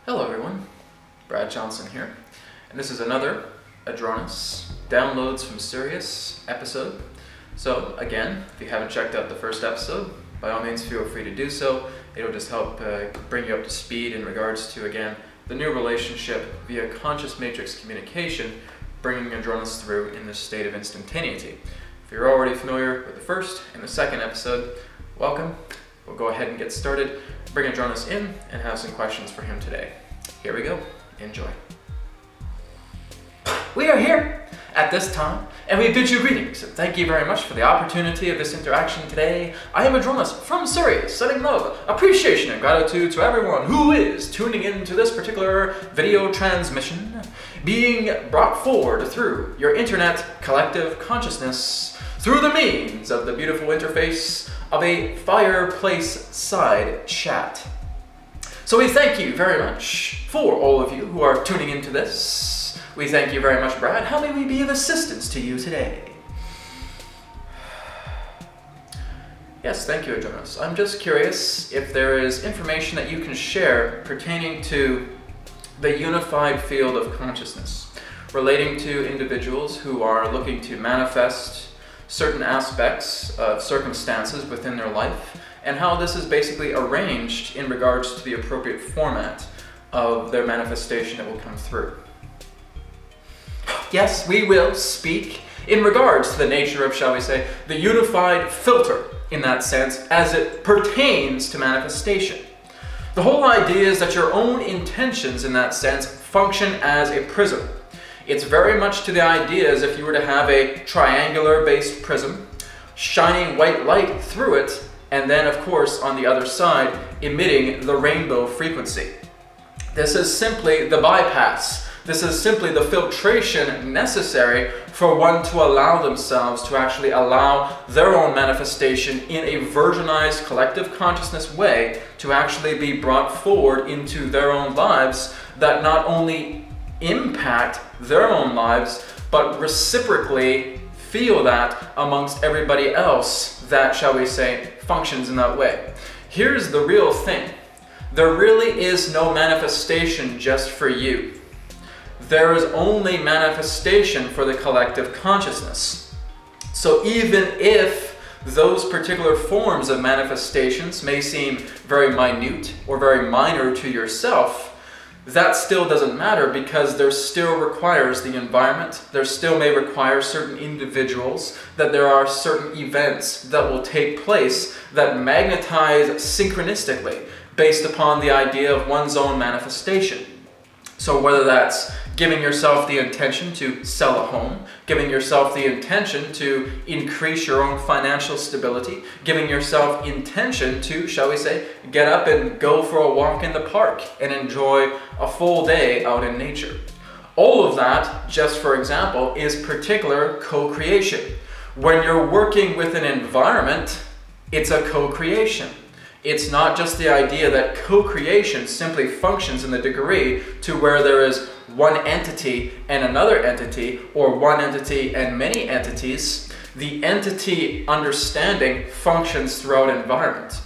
Hello everyone, Brad Johnson here, and this is another Adronis Downloads from Sirius episode. So again, if you haven't checked out the first episode, by all means feel free to do so. It'll just help bring you up to speed in regards to, again, the new relationship via conscious matrix communication, bringing Adronis through in this state of instantaneity. If you're already familiar with the first and the second episode, welcome. We'll go ahead and get started, bring Adronis in, and have some questions for him today. Here we go. Enjoy. We are here at this time, and we bid you greetings, and thank you very much for the opportunity of this interaction today. I am Adronis from Sirius, sending love, appreciation, and gratitude to everyone who is tuning into this particular video transmission, being brought forward through your internet collective consciousness, through the means of the beautiful interface of a fireplace side chat. So we thank you very much for all of you who are tuning into this. We thank you very much, Brad. How may we be of assistance to you today? Yes, thank you, Adronis. I'm just curious if there is information that you can share pertaining to the unified field of consciousness, relating to individuals who are looking to manifest certain aspects of circumstances within their life, and how this is basically arranged in regards to the appropriate format of their manifestation that will come through. Yes, we will speak in regards to the nature of, shall we say, the unified filter in that sense as it pertains to manifestation. The whole idea is that your own intentions in that sense function as a prism. It's very much to the idea as if you were to have a triangular-based prism, shining white light through it, and then, of course, on the other side, emitting the rainbow frequency. This is simply the bypass. This is simply the filtration necessary for one to allow themselves to actually allow their own manifestation in a virginized collective consciousness way to actually be brought forward into their own lives that not only impact their own lives, but reciprocally feel that amongst everybody else that, shall we say, functions in that way. Here's the real thing. There really is no manifestation just for you. There is only manifestation for the collective consciousness. So even if those particular forms of manifestations may seem very minute or very minor to yourself, that still doesn't matter, because there still requires the environment, there still may require certain individuals, that there are certain events that will take place that magnetize synchronistically based upon the idea of one's own manifestation. So whether that's giving yourself the intention to sell a home, giving yourself the intention to increase your own financial stability, giving yourself intention to, shall we say, get up and go for a walk in the park and enjoy a full day out in nature. All of that, just for example, is particular co-creation. When you're working with an environment, it's a co-creation. It's not just the idea that co-creation simply functions in the degree to where there is one entity and another entity, or one entity and many entities. The entity understanding functions throughout environment.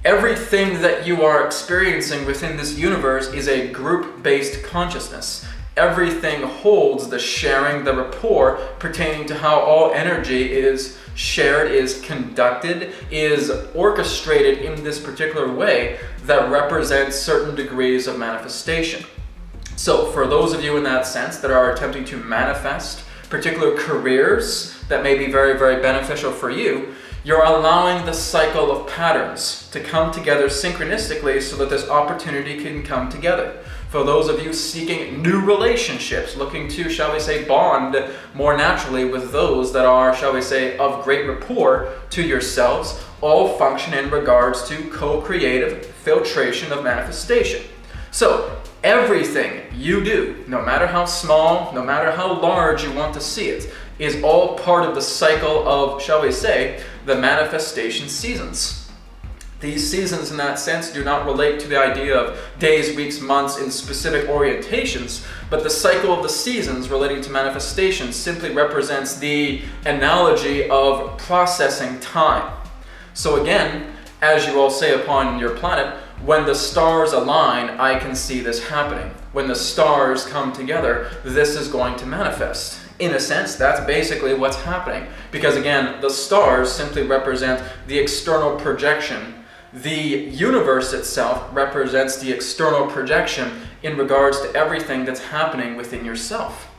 Everything that you are experiencing within this universe is a group-based consciousness. Everything holds the sharing, the rapport pertaining to how all energy is shared, is conducted, is orchestrated in this particular way that represents certain degrees of manifestation. So for those of you in that sense that are attempting to manifest particular careers that may be very, very beneficial for you, you're allowing the cycle of patterns to come together synchronistically so that this opportunity can come together. For those of you seeking new relationships, looking to, shall we say, bond more naturally with those that are, shall we say, of great rapport to yourselves, all function in regards to co-creative filtration of manifestation. So everything you do, no matter how small, no matter how large you want to see it, is all part of the cycle of, shall we say, the manifestation seasons. These seasons in that sense do not relate to the idea of days, weeks, months in specific orientations, but the cycle of the seasons relating to manifestation simply represents the analogy of processing time. So again, as you all say upon your planet, when the stars align, I can see this happening. When the stars come together, this is going to manifest. In a sense, that's basically what's happening. Because again, the stars simply represent the external projection. The universe itself represents the external projection in regards to everything that's happening within yourself.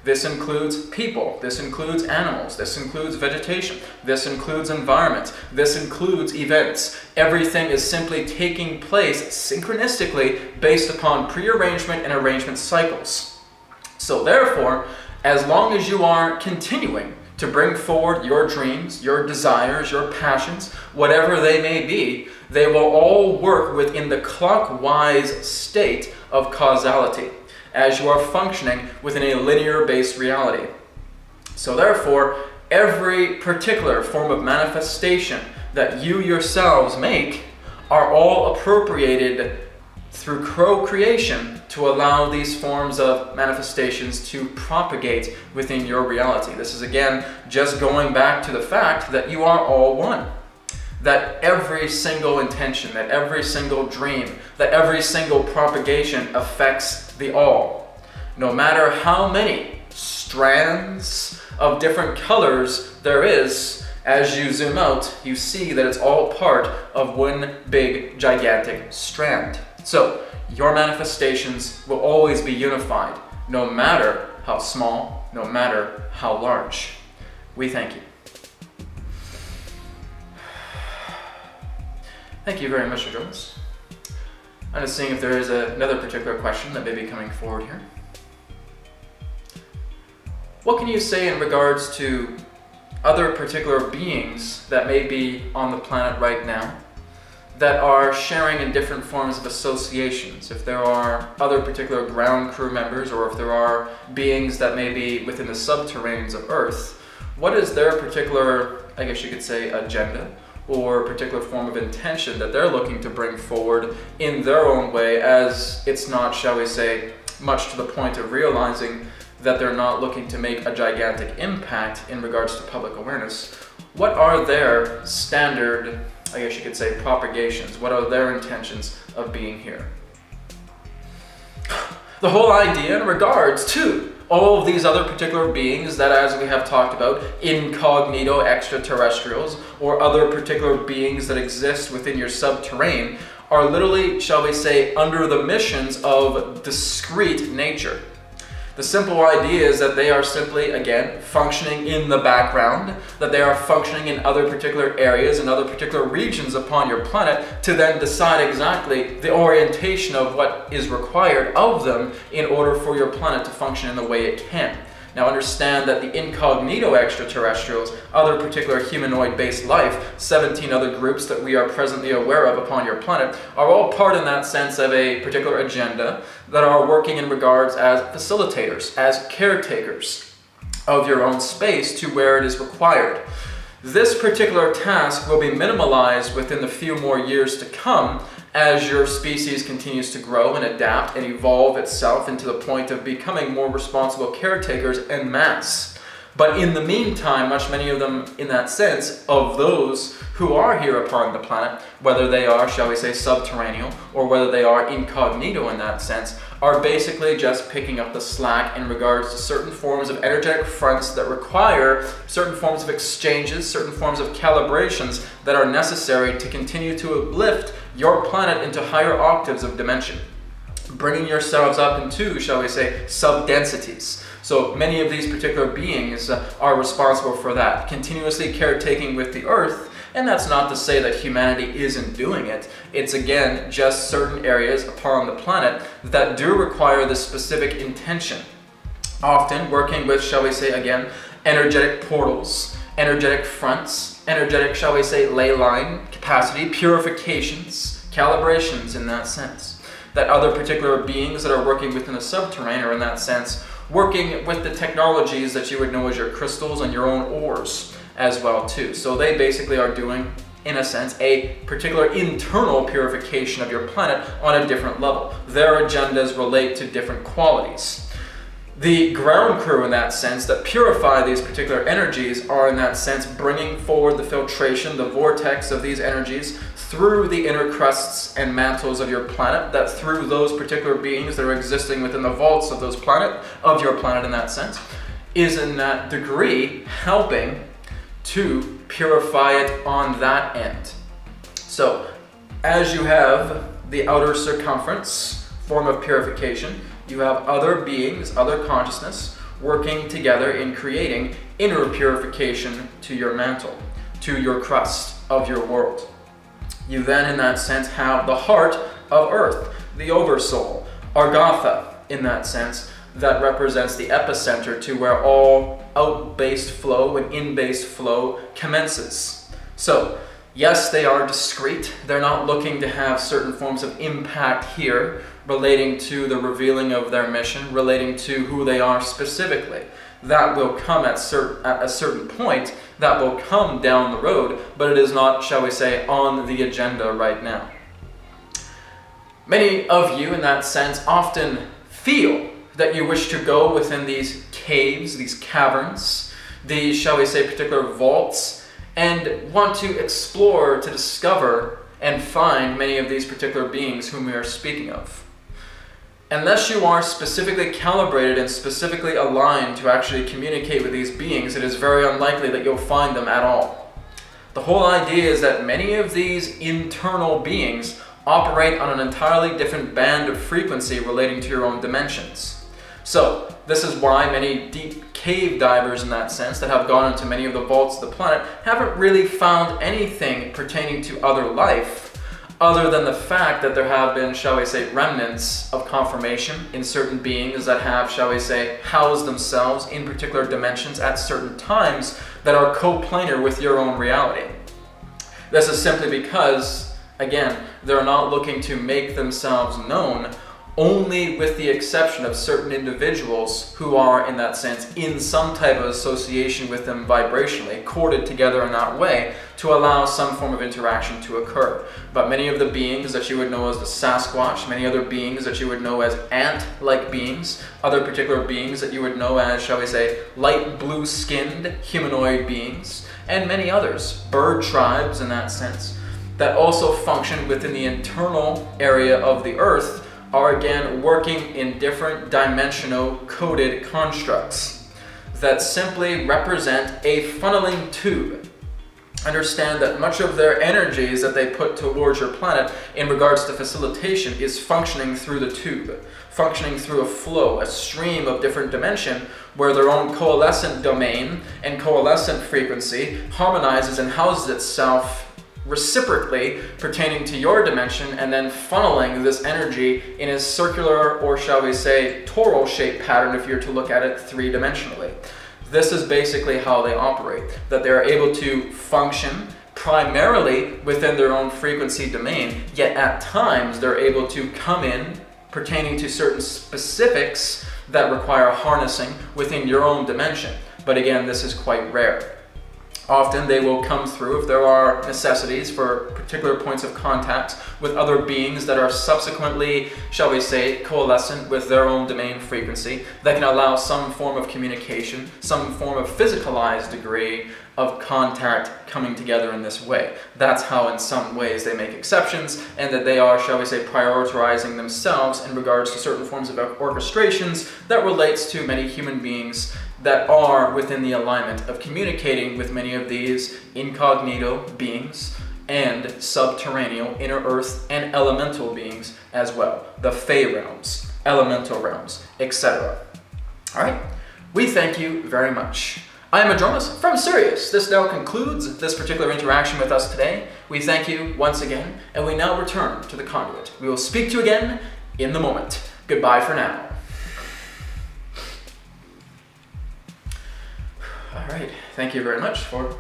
This includes people, this includes animals, this includes vegetation, this includes environment, this includes events. Everything is simply taking place synchronistically based upon prearrangement and arrangement cycles. So therefore, as long as you are continuing to bring forward your dreams, your desires, your passions, whatever they may be, they will all work within the clockwise state of causality, as you are functioning within a linear-based reality. So therefore, every particular form of manifestation that you yourselves make are all appropriated through co-creation to allow these forms of manifestations to propagate within your reality. This is again just going back to the fact that you are all one. That every single intention, that every single dream, that every single propagation affects the all. No matter how many strands of different colors there is, as you zoom out, you see that it's all part of one big, gigantic strand. So, your manifestations will always be unified, no matter how small, no matter how large. We thank you. Thank you very much, Adronis. I'm just seeing if there is another particular question that may be coming forward here. What can you say in regards to other particular beings that may be on the planet right now that are sharing in different forms of associations? If there are other particular ground crew members, or if there are beings that may be within the subterraneans of Earth, what is their particular, I guess you could say, agenda or particular form of intention that they're looking to bring forward in their own way, as it's not, shall we say, much to the point of realizing that they're not looking to make a gigantic impact in regards to public awareness? What are their standard, I guess you could say, propagations? What are their intentions of being here? The whole idea in regards to all of these other particular beings that, as we have talked about, incognito extraterrestrials, or other particular beings that exist within your subterrane, are literally, shall we say, under the missions of discrete nature. The simple idea is that they are simply, again, functioning in the background, that they are functioning in other particular areas and other particular regions upon your planet to then decide exactly the orientation of what is required of them in order for your planet to function in the way it can. Now understand that the incognito extraterrestrials, other particular humanoid-based life, 17 other groups that we are presently aware of upon your planet, are all part in that sense of a particular agenda that are working in regards as facilitators, as caretakers of your own space to where it is required. This particular task will be minimalized within the few more years to come as your species continues to grow and adapt and evolve itself into the point of becoming more responsible caretakers en masse. But in the meantime, many of them in that sense, of those who are here upon the planet, whether they are, shall we say, subterranean, or whether they are incognito in that sense, are basically just picking up the slack in regards to certain forms of energetic fronts that require certain forms of exchanges, certain forms of calibrations that are necessary to continue to lift your planet into higher octaves of dimension, bringing yourselves up into, shall we say, sub-densities. So many of these particular beings are responsible for that, continuously caretaking with the Earth. And that's not to say that humanity isn't doing it. It's again just certain areas upon the planet that do require this specific intention. Often working with, shall we say again, energetic portals, energetic fronts, energetic, shall we say, ley line capacity, purifications, calibrations in that sense. That other particular beings that are working within the subterranean are in that sense working with the technologies that you would know as your crystals and your own ores as well too. So they basically are doing, in a sense, a particular internal purification of your planet on a different level. Their agendas relate to different qualities. The ground crew in that sense that purify these particular energies are in that sense bringing forward the filtration, the vortex of these energies through the inner crusts and mantles of your planet, that through those particular beings that are existing within the vaults of your planet in that sense, is in that degree helping to purify it on that end. So, as you have the outer circumference form of purification, you have other beings, other consciousness, working together in creating inner purification to your mantle, to your crust of your world. You then, in that sense, have the heart of Earth, the oversoul, Argatha, in that sense, that represents the epicenter to where all out-based flow and in-based flow commences. So, yes, they are discrete. They're not looking to have certain forms of impact here relating to the revealing of their mission, relating to who they are specifically. That will come at a certain point, that will come down the road, but it is not, shall we say, on the agenda right now. Many of you, in that sense, often feel that you wish to go within these caves, these caverns, these, shall we say, particular vaults, and want to explore, to discover, and find many of these particular beings whom we are speaking of. Unless you are specifically calibrated and specifically aligned to actually communicate with these beings, it is very unlikely that you'll find them at all. The whole idea is that many of these internal beings operate on an entirely different band of frequency relating to your own dimensions. So, this is why many deep cave divers in that sense that have gone into many of the vaults of the planet haven't really found anything pertaining to other life, other than the fact that there have been, shall we say, remnants of confirmation in certain beings that have, shall we say, housed themselves in particular dimensions at certain times that are co-planar with your own reality. This is simply because, again, they're not looking to make themselves known, only with the exception of certain individuals who are, in that sense, in some type of association with them vibrationally, corded together in that way to allow some form of interaction to occur. But many of the beings that you would know as the Sasquatch, many other beings that you would know as ant-like beings, other particular beings that you would know as, shall we say, light blue-skinned humanoid beings, and many others, bird tribes in that sense, that also function within the internal area of the Earth, are again working in different dimensional coded constructs that simply represent a funneling tube. Understand that much of their energies that they put towards your planet in regards to facilitation is functioning through the tube, functioning through a flow, a stream of different dimension where their own coalescent domain and coalescent frequency harmonizes and houses itself reciprocally pertaining to your dimension, and then funneling this energy in a circular, or shall we say toral shaped pattern if you're to look at it three-dimensionally. This is basically how they operate, that they're able to function primarily within their own frequency domain, yet at times they're able to come in pertaining to certain specifics that require harnessing within your own dimension. But again, this is quite rare. Often they will come through if there are necessities for particular points of contact with other beings that are subsequently, shall we say, coalescent with their own domain frequency that can allow some form of communication, some form of physicalized degree of contact coming together in this way. That's how in some ways they make exceptions, and that they are, shall we say, prioritizing themselves in regards to certain forms of orchestrations that relates to many human beings that are within the alignment of communicating with many of these incognito beings and subterranean, inner earth, and elemental beings as well. The Fey realms, elemental realms, etc. Alright, we thank you very much. I am Adronis from Sirius. This now concludes this particular interaction with us today. We thank you once again, and we now return to the conduit. We will speak to you again in the moment. Goodbye for now. Alright, thank you very much for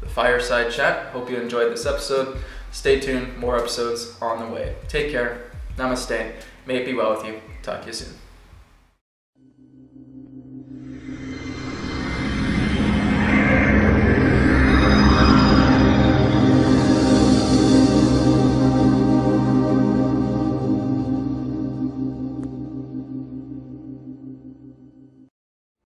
the fireside chat. Hope you enjoyed this episode. Stay tuned, more episodes on the way. Take care. Namaste. May it be well with you. Talk to you soon.